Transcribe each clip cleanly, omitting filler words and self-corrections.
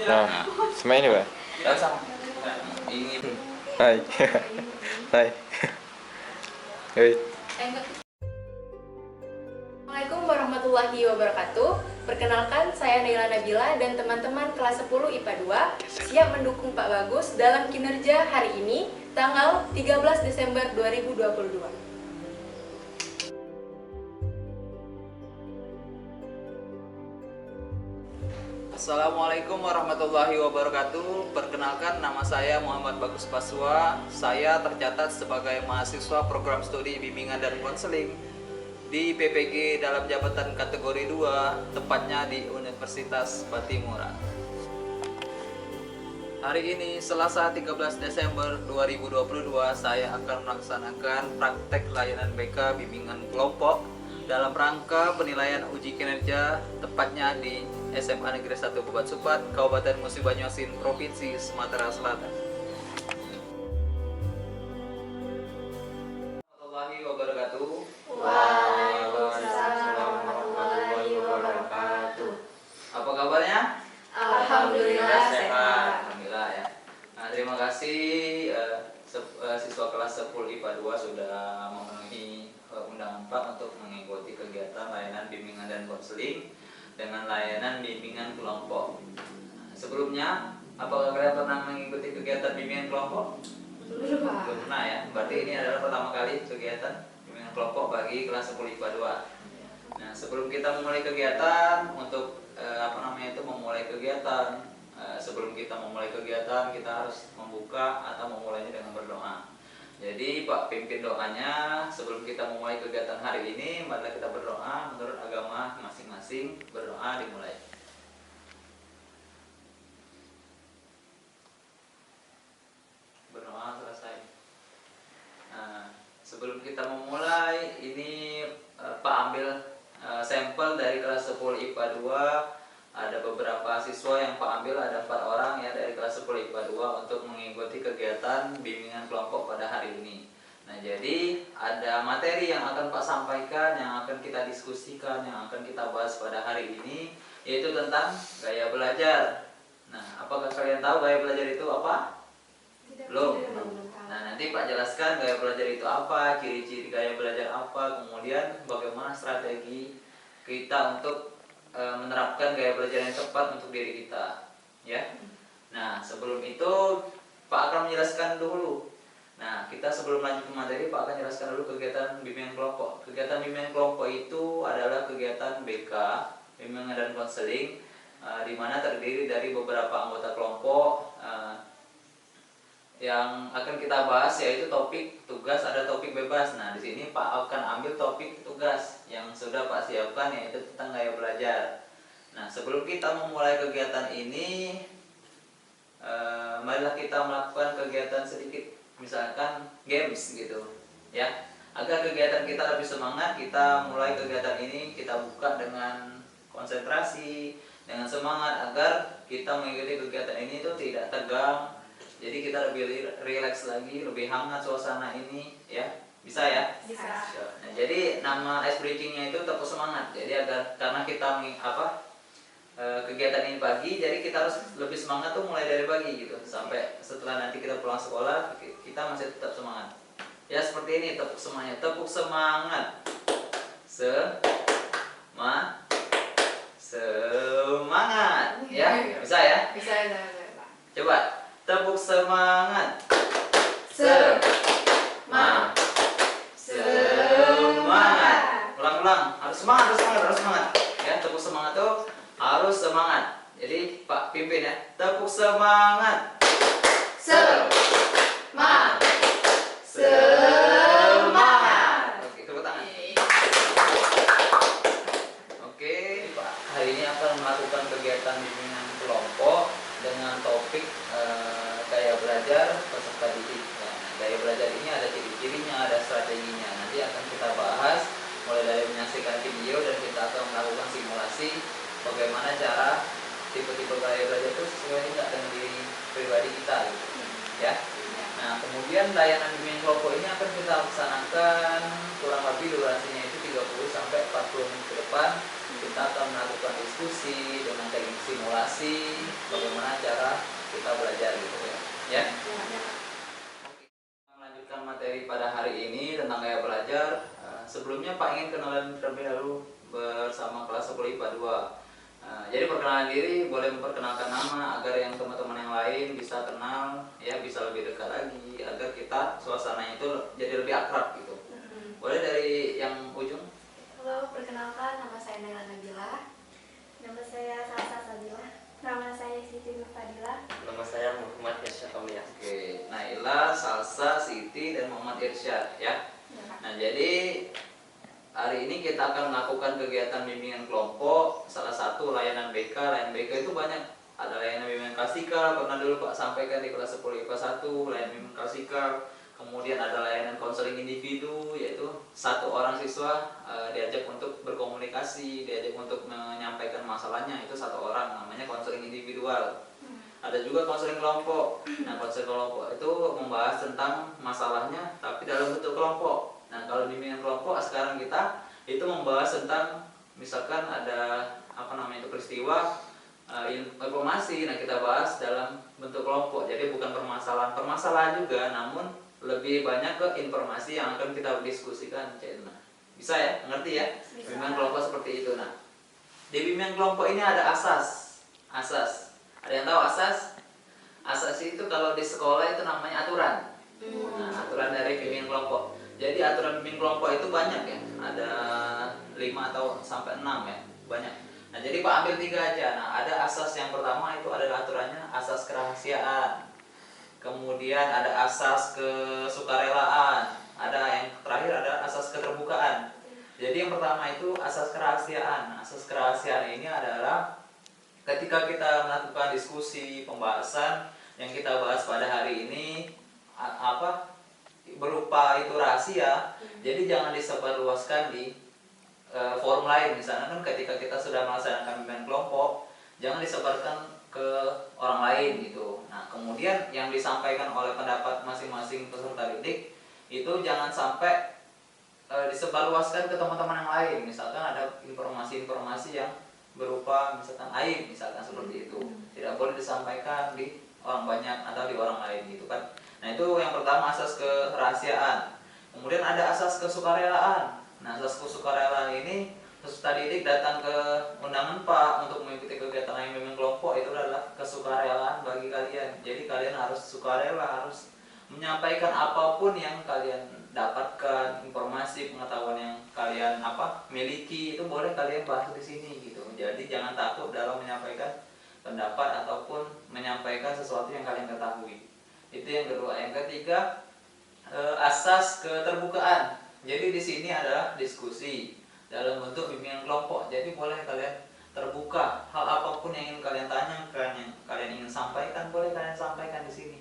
Nah, sama ini Pak. Tidak sama. Ini Hai. Hai. Hai. Assalamualaikum warahmatullahi wabarakatuh. Perkenalkan, saya Naila Nabila dan teman-teman kelas 10 IPA 2 siap mendukung Pak Bagus dalam kinerja hari ini, tanggal 13 Desember 2022. Assalamualaikum warahmatullahi wabarakatuh. Perkenalkan, nama saya Muhammad Bagus Paswa. Saya tercatat sebagai mahasiswa program studi bimbingan dan konseling di PPG dalam jabatan kategori 2, tepatnya di Universitas Patimura. Hari ini Selasa 13 Desember 2022, saya akan melaksanakan praktek layanan BK bimbingan kelompok dalam rangka penilaian uji kinerja, tepatnya di SMA Negeri 1 Bubat Supat, Kabupaten Musi Banyuasin, Provinsi Sumatera Selatan. Warahmatullahi wabarakatuh. Waalaikumsalam warahmatullahi wabarakatuh. Apa kabarnya? Alhamdulillah sehat. Alhamdulillah ya. Nah, terima kasih siswa kelas 10 IPA 2 sudah memenuhi undangan Pak untuk mengikuti kegiatan layanan bimbingan dan konseling dengan layanan bimbingan kelompok. Sebelumnya, apakah kalian pernah mengikuti kegiatan bimbingan kelompok? Belum, Pak. Belum pernah ya. Berarti ini adalah pertama kali kegiatan bimbingan kelompok bagi kelas 10 IPA 2. Nah, sebelum kita memulai kegiatan sebelum kita memulai kegiatan, kita harus membuka atau memulainya dengan berdoa. Jadi Pak pimpin doanya sebelum kita memulai kegiatan hari ini. Mari kita berdoa menurut agama masing-masing. Berdoa dimulai. Berdoa selesai. Nah, sebelum kita memulai ini Pak ambil sampel dari kelas 10 IPA 2. Ada beberapa siswa yang Pak ambil, ada 4 orang ya dari kelas 10 IPA 2 untuk mengikuti kegiatan bimbingan kelompok pada hari ini. Nah, jadi ada materi yang akan Pak sampaikan, yang akan kita diskusikan, yang akan kita bahas pada hari ini, yaitu tentang gaya belajar. Nah, apakah kalian tahu gaya belajar itu apa? Belum. Nah, nanti Pak jelaskan gaya belajar itu apa, ciri-ciri gaya belajar apa, kemudian bagaimana strategi kita untuk menerapkan gaya belajar yang tepat untuk diri kita, ya. Nah, sebelum itu Pak akan menjelaskan dulu. Nah, kita sebelum lanjut ke materi, Pak akan jelaskan dulu kegiatan bimbingan kelompok. Kegiatan bimbingan kelompok itu adalah kegiatan BK, bimbingan dan konseling, di mana terdiri dari beberapa anggota kelompok. Yang akan kita bahas yaitu topik tugas, ada topik bebas. Nah, di sini Pak akan ambil topik tugas yang sudah Pak siapkan, yaitu tentang gaya belajar. Nah, sebelum kita memulai kegiatan ini, marilah kita melakukan kegiatan sedikit, misalkan games gitu, ya. Agar kegiatan kita lebih semangat, kita mulai kegiatan ini kita buka dengan konsentrasi, dengan semangat agar kita mengikuti kegiatan ini itu tidak tegang. Jadi kita lebih rileks lagi, lebih hangat suasana ini, ya. Bisa ya? Bisa. Nah, jadi nama ice breaking-nya itu tepuk semangat. Jadi karena kita kegiatan ini pagi, jadi kita harus lebih semangat tuh mulai dari pagi gitu. Sampai setelah nanti kita pulang sekolah, kita masih tetap semangat. Ya, seperti ini tepuk semangat. Tepuk semangat. Semangat. Ya, bisa ya? Bisa, Pak. Coba tepuk semangat. Semangat. Semangat. Ulang-ulang. Harus semangat. Ya, tepuk semangat tuh harus semangat. Jadi Pak pimpin ya. Tepuk semangat. Semangat. Oke, tepuk tangan. Oke, Pak. Hari ini akan melakukan kegiatan bimbingan kelompok dengan topik gaya belajar peserta didik. Nah, gaya belajar ini ada ciri-cirinya, ada strateginya. Nanti akan kita bahas mulai dari menyaksikan video dan kita akan melakukan simulasi bagaimana cara tipe-tipe gaya belajar itu sesuai enggak dengan diri pribadi kita gitu. Ya. Nah, kemudian layanan bimbingan kelompok ini akan kita laksanakan kurang lebih durasinya itu 30 sampai 40 menit ke depan. Kita akan melakukan diskusi dengan teknik simulasi bagaimana Ya. Melanjutkan materi pada hari ini tentang gaya belajar. Sebelumnya Pak ingin kenalan terlebih dahulu bersama kelas 10 IPA 2. Jadi perkenalan diri, boleh memperkenalkan nama agar yang teman-teman yang lain bisa kenal, ya bisa lebih dekat lagi, agar kita suasananya itu jadi lebih akrab gitu. Boleh dari yang ujung? Halo, perkenalkan nama saya Naila Nabila. Nama saya Salsa Sabila. Nama saya Siti Nur Fadila. Nama saya Muhammad Irsyad Aulia. Oke, Naila, Salsa, Siti, dan Muhammad Irsyad ya. Nah, jadi hari ini kita akan melakukan kegiatan bimbingan kelompok. Salah satu layanan BK. Layanan BK itu banyak. Ada layanan bimbingan klasikal, pernah dulu Pak sampaikan di kelas 10 IPA 1, layanan bimbingan klasikal. Kemudian ada layanan konseling individu, yaitu satu orang siswa diajak untuk berkomunikasi, diajak untuk menyampaikan masalahnya, itu satu orang, namanya konseling individual. Ada juga konseling kelompok. Nah, konseling kelompok itu membahas tentang masalahnya tapi dalam bentuk kelompok. Nah, kalau bimbingan kelompok sekarang kita itu membahas tentang misalkan ada itu peristiwa informasi. Nah, kita bahas dalam bentuk kelompok. Jadi bukan permasalahan juga, namun lebih banyak ke informasi yang akan kita diskusikan. Nah, bisa ya, ngerti ya? Bisa. Bimbingan kelompok seperti itu. Nah, di bimbingan kelompok ini ada asas. Ada yang tahu asas? Asas itu kalau di sekolah itu namanya aturan. Nah, aturan dari bimbingan kelompok. Jadi aturan bimbingan kelompok itu banyak ya. Ada 5 atau sampai 6 ya, banyak. Nah, jadi Pak ambil 3 aja. Nah, ada asas yang pertama itu adalah aturannya asas kerahasiaan. Kemudian ada asas kesukarelaan. Ada yang terakhir ada asas keterbukaan. Jadi yang pertama itu asas kerahasiaan. Asas kerahasiaan ini adalah ketika kita melakukan diskusi, pembahasan yang kita bahas pada hari ini berupa itu rahasia, jadi jangan disebarluaskan di forum lain. Misalnya kan ketika kita sudah melaksanakan bimbingan kelompok, jangan disebarkan ke orang lain gitu. Nah, kemudian yang disampaikan oleh pendapat masing-masing peserta didik itu jangan sampai disebarluaskan ke teman-teman yang lain. Misalkan ada informasi-informasi yang berupa misalkan aib, misalkan seperti itu, tidak boleh disampaikan di orang banyak atau di orang lain gitu kan. Nah, itu yang pertama asas kerahasiaan. Kemudian ada asas kesukarelaan. Nah, asas kesukarelaan ini peserta didik datang ke undangan Pak untuk mengikuti kegiatan bimbingan kelompok, itu adalah kesukarelaan bagi kalian. Jadi kalian harus sukarela, harus menyampaikan apapun yang kalian dapatkan, informasi, pengetahuan yang kalian miliki, itu boleh kalian bahas di sini gitu. Jadi jangan takut dalam menyampaikan pendapat ataupun menyampaikan sesuatu yang kalian ketahui. Itu yang kedua. Yang ketiga, asas keterbukaan. Jadi di sini adalah diskusi dalam bentuk bimbingan kelompok. Jadi boleh kalian terbuka, hal apapun yang ingin kalian tanyakan, yang kalian ingin sampaikan, boleh kalian sampaikan di sini,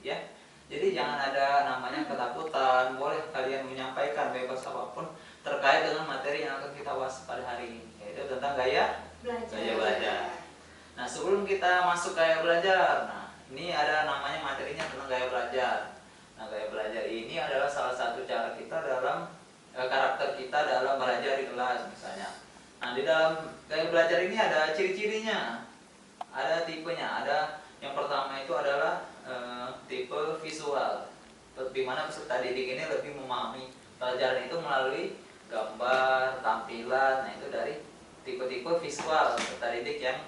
ya. Jadi jangan ada namanya ketakutan, boleh kalian menyampaikan bebas apapun terkait dengan materi yang akan kita bahas pada hari ini, yaitu tentang gaya belajar. Nah, sebelum kita masuk gaya belajar, nah ini ada namanya materinya tentang gaya belajar. Nah, gaya belajar ini adalah salah satu cara kita dalam karakter kita dalam belajar di kelas misalnya. Nah, di dalam gaya belajar ini ada ciri-cirinya, ada tipenya. Ada yang pertama itu adalah tipe visual, di mana peserta didik ini lebih memahami pelajaran itu melalui gambar, tampilan. Nah, itu dari tipe-tipe visual peserta didik yang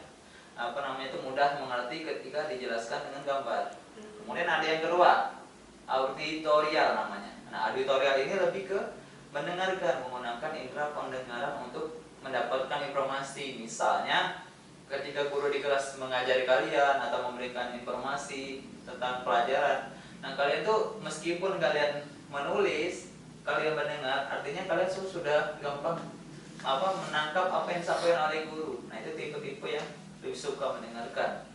itu mudah mengerti ketika dijelaskan dengan gambar. Kemudian ada yang kedua, auditorial namanya. Nah, auditorial ini lebih ke mendengarkan, menggunakan indera pendengaran untuk mendapatkan informasi. Misalnya ketika guru di kelas mengajari kalian atau memberikan informasi tentang pelajaran, nah kalian tuh meskipun kalian menulis, kalian mendengar, artinya kalian sudah gampang menangkap apa yang disampaikan oleh guru. Nah, itu tipe-tipe yang lebih suka mendengarkan.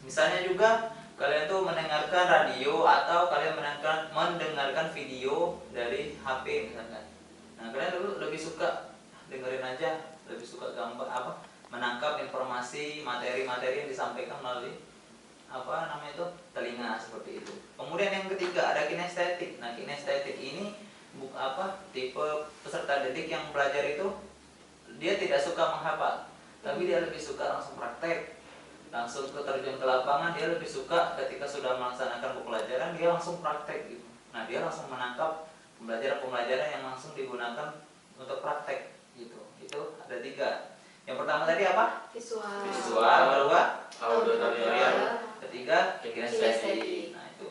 Misalnya juga kalian tuh mendengarkan radio atau kalian mendengarkan video dari HP misalkan. Nah, kalian dulu lebih suka dengerin aja, lebih suka gambar menangkap informasi, materi-materi yang disampaikan melalui telinga seperti itu. Kemudian yang ketiga ada kinestetik. Nah, kinestetik ini tipe peserta didik yang belajar itu dia tidak suka menghafal, tapi dia lebih suka langsung praktek. langsung ke terjun ke lapangan, dia lebih suka ketika sudah melaksanakan pembelajaran dia langsung praktek gitu. Nah, dia langsung menangkap pembelajaran yang langsung digunakan untuk praktek gitu. Itu ada 3. Yang pertama tadi apa? Visual. Visual, kedua Auditorial. ketiga Kinestetik. kinestetik. Nah, itu.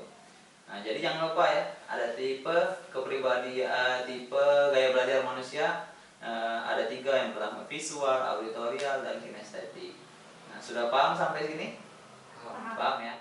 Nah, jadi jangan lupa ya, ada tipe kepribadian, tipe gaya belajar manusia, ada 3. Yang pertama visual, auditorial, dan kinestetik. Nah, sudah paham sampai sini? Paham ya?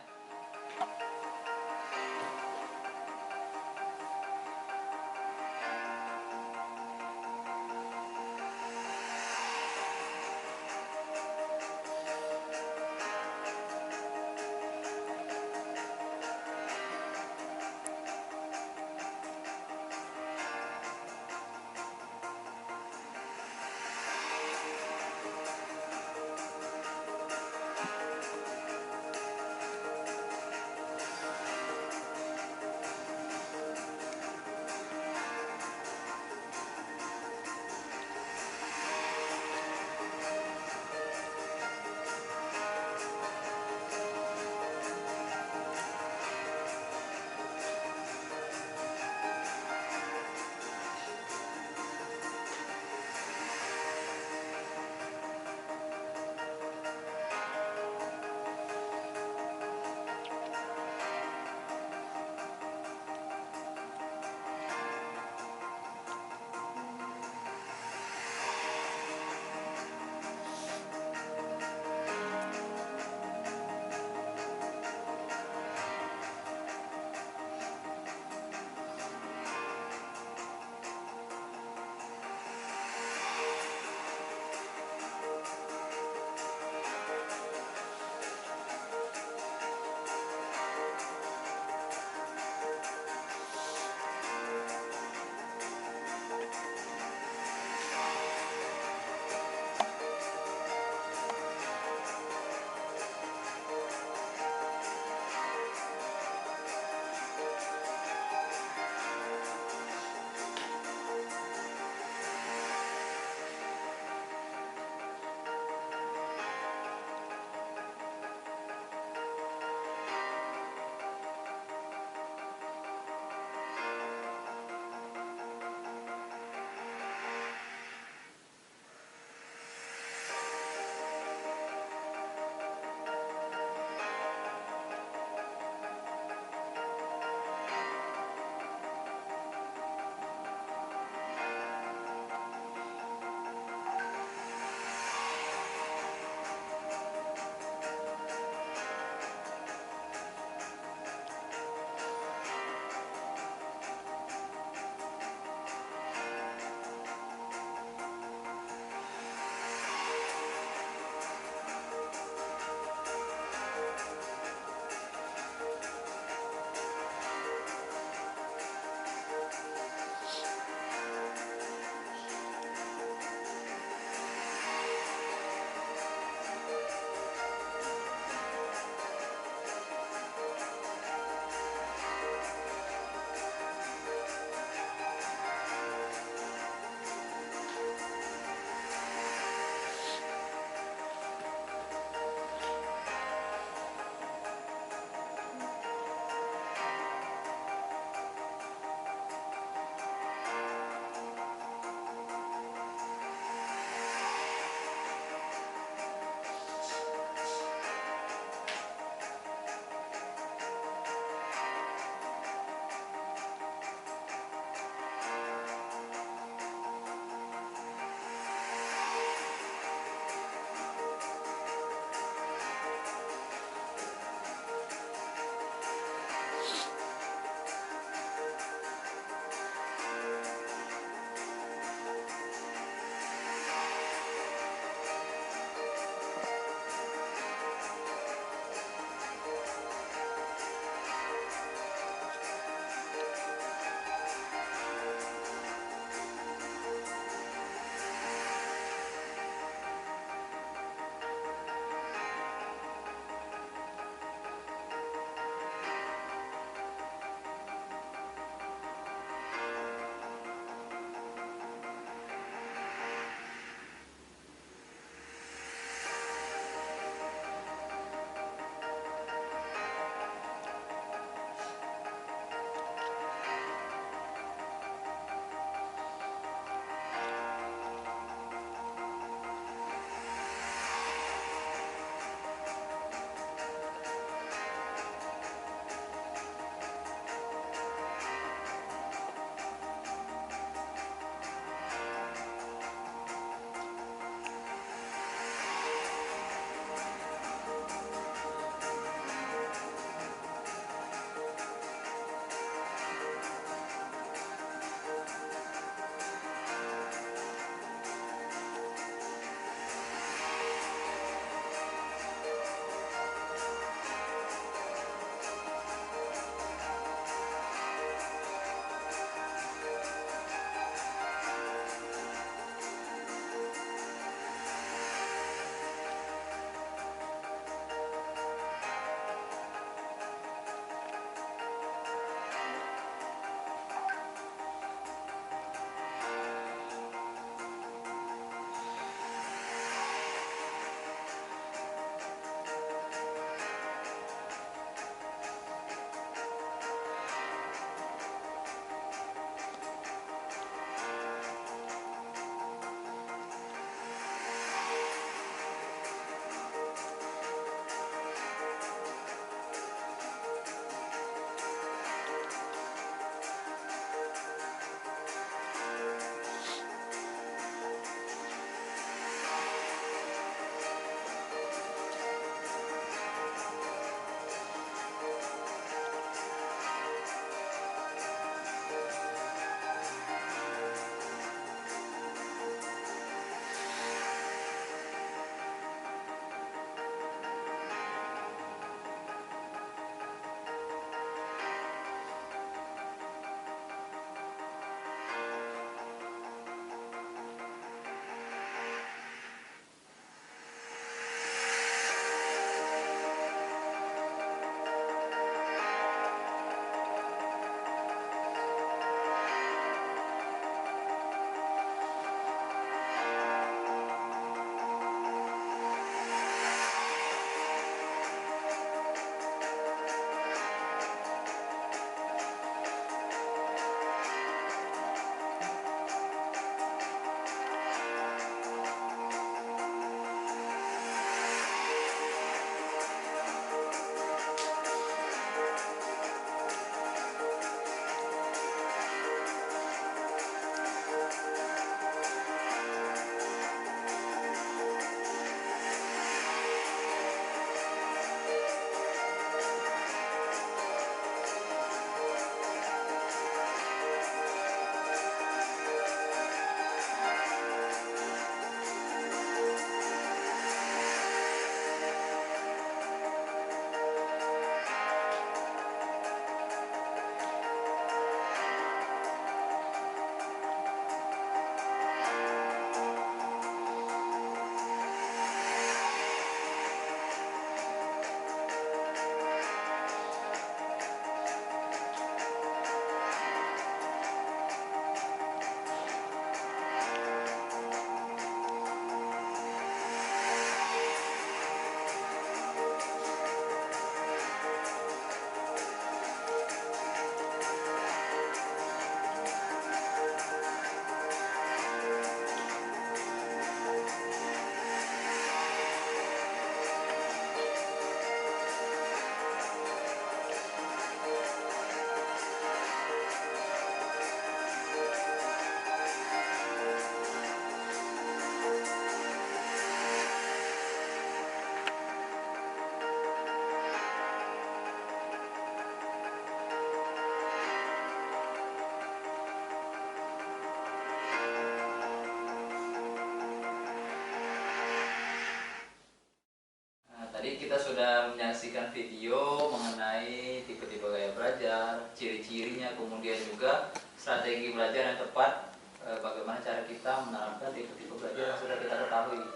video mengenai tipe-tipe gaya belajar, ciri-cirinya, kemudian juga strategi belajar yang tepat, bagaimana cara kita menerapkan tipe-tipe belajar yang sudah kita ketahui.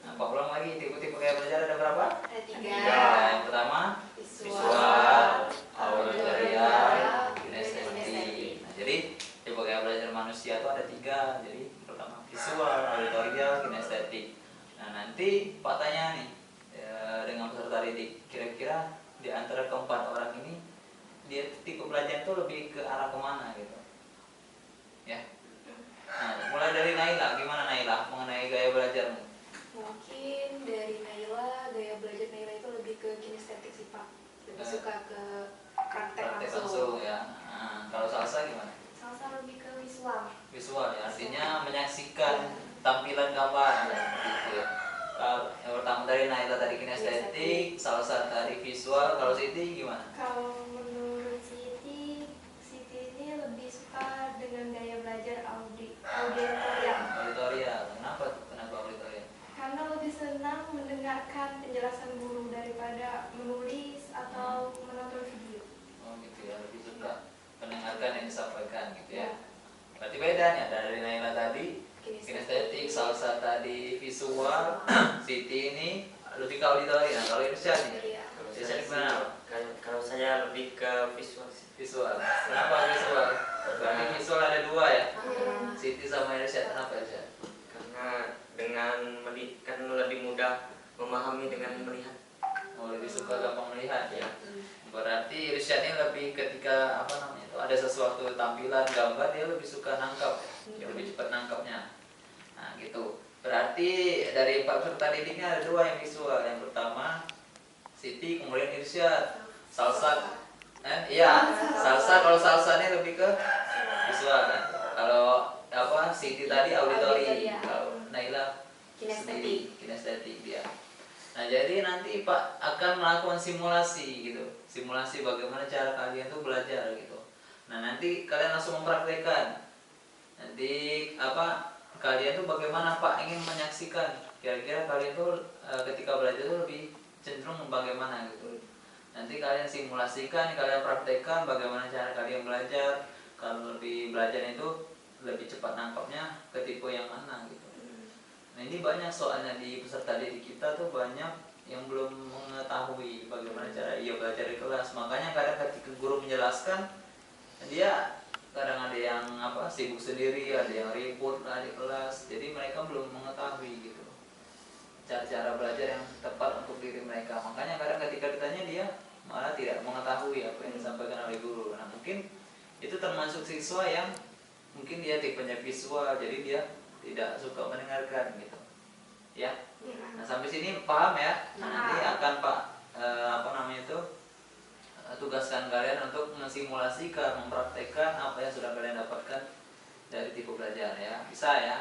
Nah, Pak ulang lagi, tipe-tipe gaya belajar ada berapa? Ada 3. Nah, yang pertama visual, auditorial, kinestetik. Nah, jadi tipe gaya belajar manusia itu ada 3. Jadi yang pertama visual, auditorial, kinestetik. Nah, nanti Pak tanya nih dengan peserta didik, kira-kira di antara keempat orang ini dia tipe belajar itu lebih ke arah kemana gitu, ya? Nah, mulai dari Naila, gimana Naila mengenai gaya belajarmu? Mungkin dari Naila, gaya belajar Naila itu lebih ke kinestetik sih Pak. Lebih suka ke praktek langsung. Ya. Nah, kalau Salsa gimana? Salsa lebih ke visual. Visual ya, artinya menyaksikan tampilan gambar gitu ya. Kalau yang pertama dari Naila tadi kinestetik, Salsa tadi visual, kalau Siti gimana? Kalau menurut Siti ini lebih suka dengan gaya belajar auditorial. Auditorial. Kenapa tuh? Kenapa auditorial? Karena lebih senang mendengarkan penjelasan guru daripada menulis atau menonton video. Oh gitu ya, lebih suka mendengarkan yang disampaikan gitu ya. Berarti beda nih, ada dari Naila tadi kinestetik, Salsa tadi visual, Siti ini lebih ke auditori. Nah, kalau Irsyad nih, Irsyad gimana? Kalau saya lebih ke visual sih. Visual. Kenapa visual? Berarti visual ada 2 ya? Siti sama Irsyad, kenapa Irsyad? Karena dengan kan lebih mudah memahami dengan melihat. Oh, lebih suka gampang melihat ya. Berarti Irsyad ini lebih ketika apa namanya itu ada sesuatu tampilan gambar dia lebih suka nangkap, ya, lebih cepat nangkapnya. Nah gitu. Berarti dari 4 peserta didiknya ada 2 yang visual. Yang pertama Siti, kemudian Irsyad. Salsa, iya. Salsa, kalau Salsa ini lebih ke visual kan. Kalau apa Siti tadi auditori, kalau Naila Kinestetik. kinestetik dia. Nah, jadi nanti Pak akan melakukan simulasi gitu. Simulasi bagaimana cara kalian tuh belajar gitu. Nah, nanti kalian langsung mempraktekkan. Nanti apa kalian tuh bagaimana Pak ingin menyaksikan kira-kira kalian tuh ketika belajar tuh lebih cenderung bagaimana gitu. Nanti kalian simulasikan, kalian praktekkan bagaimana cara kalian belajar. Kalau lebih belajar itu lebih cepat nangkapnya ke tipe yang mana gitu. Nah, ini banyak soalnya di peserta didik kita tuh banyak yang belum mengetahui bagaimana cara ia belajar di kelas. Makanya kadang ketika guru menjelaskan, dia kadang ada yang apa sibuk sendiri, ada yang ribut lah di kelas. Jadi mereka belum mengetahui gitu cara-cara belajar yang tepat untuk diri mereka. Makanya kadang ketika ditanya dia malah tidak mengetahui apa yang disampaikan oleh guru. Nah, mungkin itu termasuk siswa yang mungkin dia tipenya visual, jadi dia tidak suka mendengarkan gitu ya. Nah, sampai sini paham ya. Nah, nanti akan Pak apa namanya itu tugaskan kalian untuk mensimulasikan, mempraktekkan apa yang sudah kalian dapatkan dari tipe belajar ya. Bisa ya?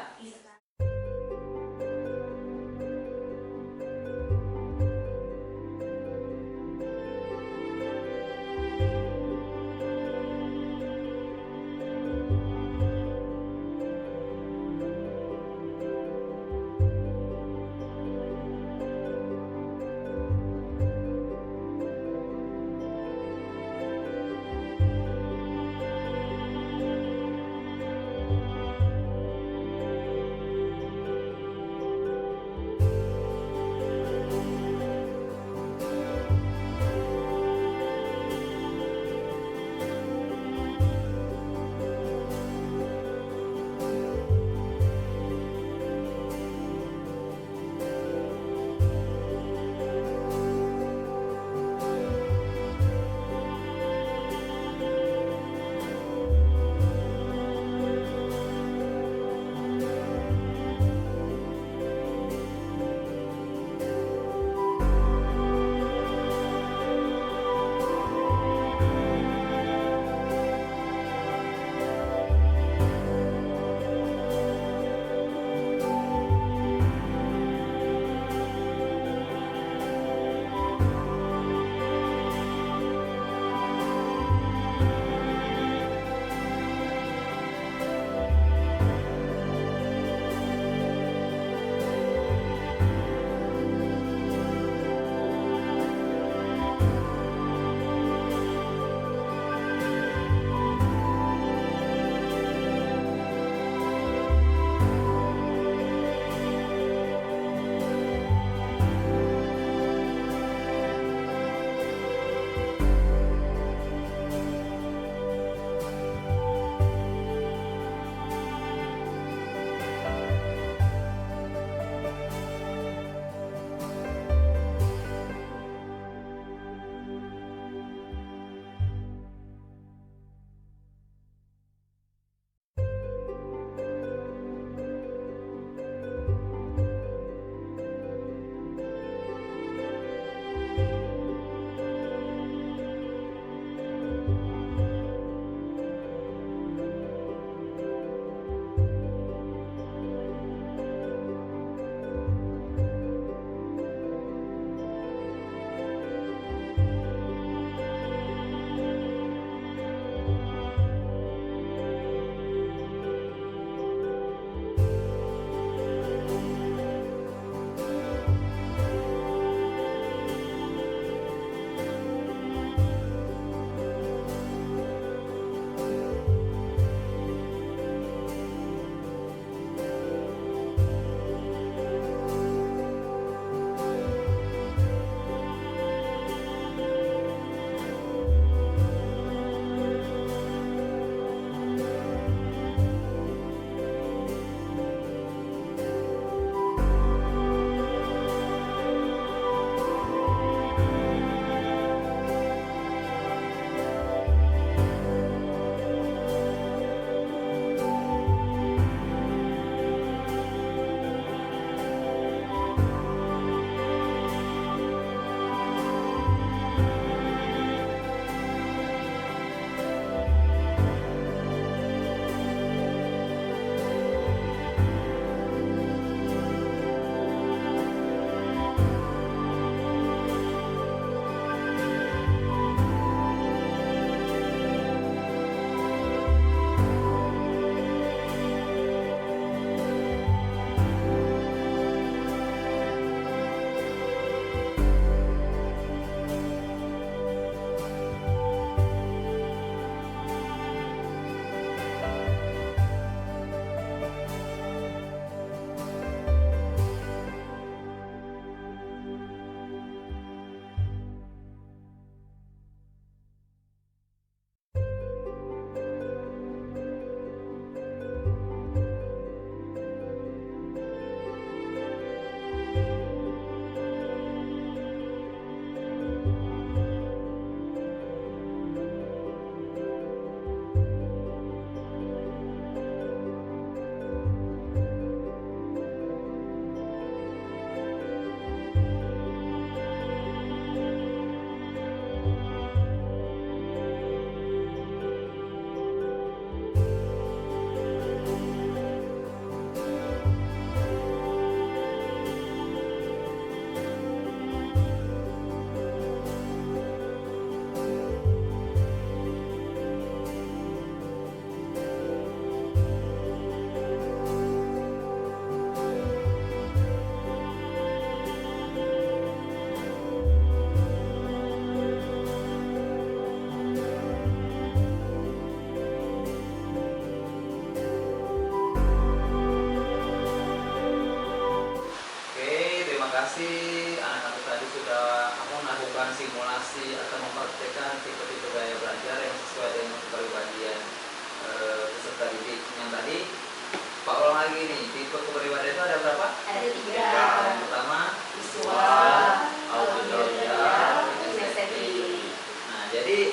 Jadi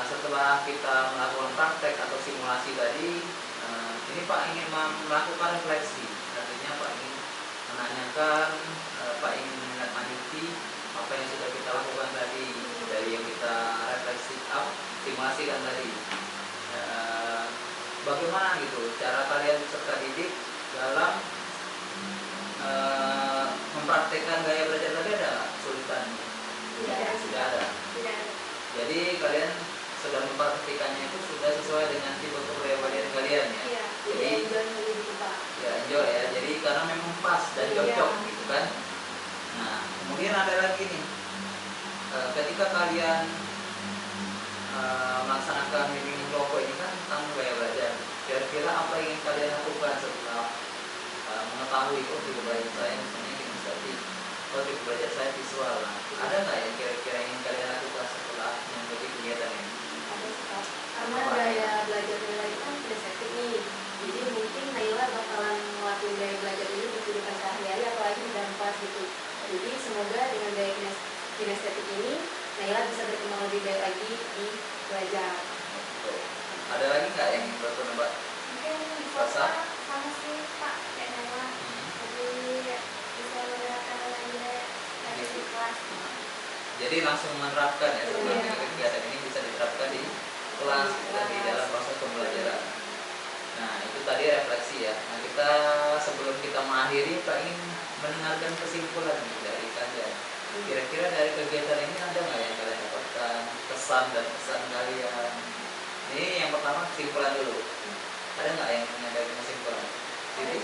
setelah kita melakukan praktek atau simulasi tadi, ini Pak ingin melakukan refleksi. Artinya Pak ingin menanyakan, Pak ingin menindaklanjuti apa yang sudah kita lakukan tadi dari yang kita refleksi, simulasikan tadi. Bagaimana gitu cara kalian peserta didik dalam mempraktekkan gaya belajar tadi, ada nggak kesulitan? Tidak ada. Jadi kalian sudah mempraktikannya itu sudah sesuai dengan tipe kepribadian kalian ya. Iya. Jadi ya enjoy ya. Jadi karena memang pas dan cocok gitu kan. Nah kemudian ada lagi nih, ketika kalian melaksanakan bimbingan kelompok ini kan tentang gaya belajar. Kira-kira apa yang ingin kalian lakukan setelah mengetahui tipe belajar saya misalnya kinestetik, tipe belajar saya visual. Nah, ada nggak yang kira-kira ingin kalian lakukan setelah mengikuti kegiatan ini? Karena gaya belajar Naila itu kan kinestetik nih, jadi mungkin Naila bakalan ngelakuin gaya belajar ini di kehidupan sehari-hari apalagi di dalam kelas gitu. Jadi semoga dengan gaya kinestetik ini Naila bisa berkembang lebih baik lagi di belajar. Ada lagi nggak yang ingin Mbak? Mungkin bisa sama sih Pak, kayak Naila. Jadi bisa menerapkan lagi di kelas. Jadi langsung menerapkan ya, sebenarnya kegiatan ini bisa diterapkan di kelas dan di dalam proses pembelajaran. Nah itu tadi refleksi ya. Nah kita sebelum kita mengakhiri, Pak ingin mendengarkan kesimpulan dari kalian. Kira-kira dari kegiatan ini ada nggak yang kalian dapatkan kesan dan pesan kalian? Ini yang pertama kesimpulan dulu. Ada nggak yang menyampaikan kesimpulan? Jadi,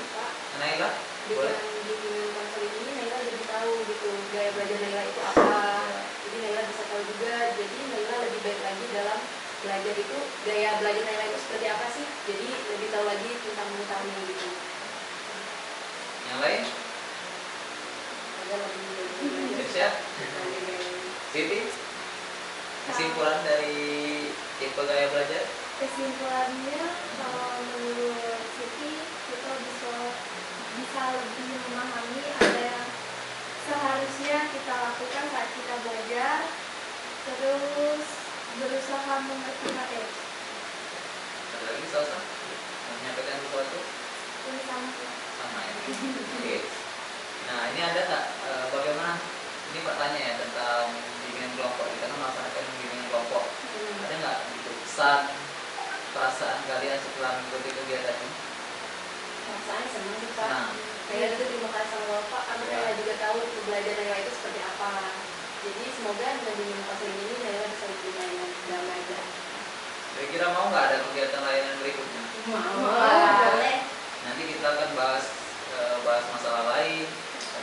Naila, boleh. Dengan bimbingan konseling ini Naila jadi tahu gitu gaya belajar Naila itu apa. Jadi Naila bisa tahu juga. Jadi Naila lebih baik lagi dalam belajar itu, gaya belajar Naila itu seperti apa sih. Jadi lebih tahu lagi tentang mengetahui gitu. Yang lain? Ada lebih Siap? Siti? Kesimpulan dari tipe gaya belajar? Kesimpulannya, kalau menurut Siti, kita bisa lebih memahami apa yang seharusnya kita lakukan saat kita belajar, terus berusaha mengerti materi. Ada lagi Salsa? Menyampaikan sesuatu? Ini sama. Sama ya? Oke. Nah ini ada nggak, bagaimana, ini pertanyaan ya tentang bimbingan kelompok. Kita kan melaksanakan bimbingan kelompok. Ada nggak gitu pesan, perasaan kalian setelah mengikuti kegiatan ini? Perasaannya senang sih Pak. Nah. Naila juga terima kasih sama Bapak karena Ya. Naila juga tahu belajar Naila itu seperti apa. Jadi semoga dengan bimbingan konseling ini Naila bisa lebih baik dalam belajar. Kira-kira mau nggak ada kegiatan layanan berikutnya? Boleh. Nanti kita akan bahas masalah lain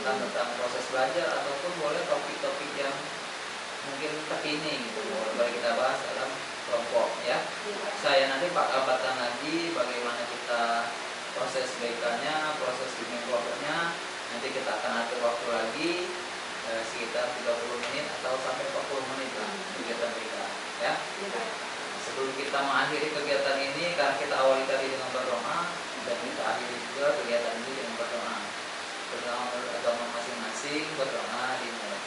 tentang proses belajar ataupun boleh topik-topik yang mungkin terkini gitu boleh kita bahas dalam kelompok ya. Saya nanti Pak kabarkan lagi bagaimana kita proses BK-nya, proses bimbingan kelompoknya. Nanti kita akan atur waktu lagi sekitar 30 menit atau sampai 40 menit lah kegiatan BK ya. Sebelum kita mengakhiri kegiatan ini, karena kita awali tadi dengan berdoa dan kita akhiri juga kegiatan ini dengan berdoa. Berdoa menurut agama masing-masing, berdoa dimulai.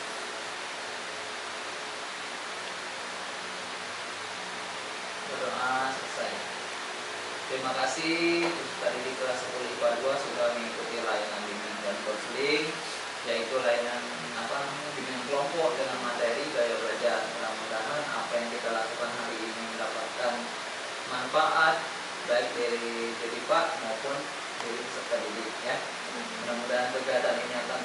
Berdoa selesai. Terima kasih tadi di kelas 10 IPA 2 sudah mengikuti layanan bimbingan dan konseling, yaitu layanan bimbingan kelompok dengan materi gaya belajar. Mudah-mudahan apa yang kita lakukan hari ini mendapatkan manfaat baik dari Pak maupun dari peserta didik ya. Mudah-mudahan kegiatan ini akan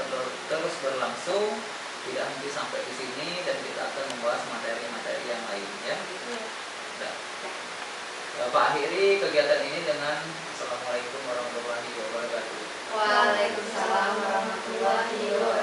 terus berlangsung, tidak henti sampai di sini, dan kita akan membahas materi-materi yang lain ya. Sudah. Pak akhiri kegiatan ini dengan Assalamualaikum warahmatullahi wabarakatuh. Waalaikumsalam warahmatullahi wabarakatuh.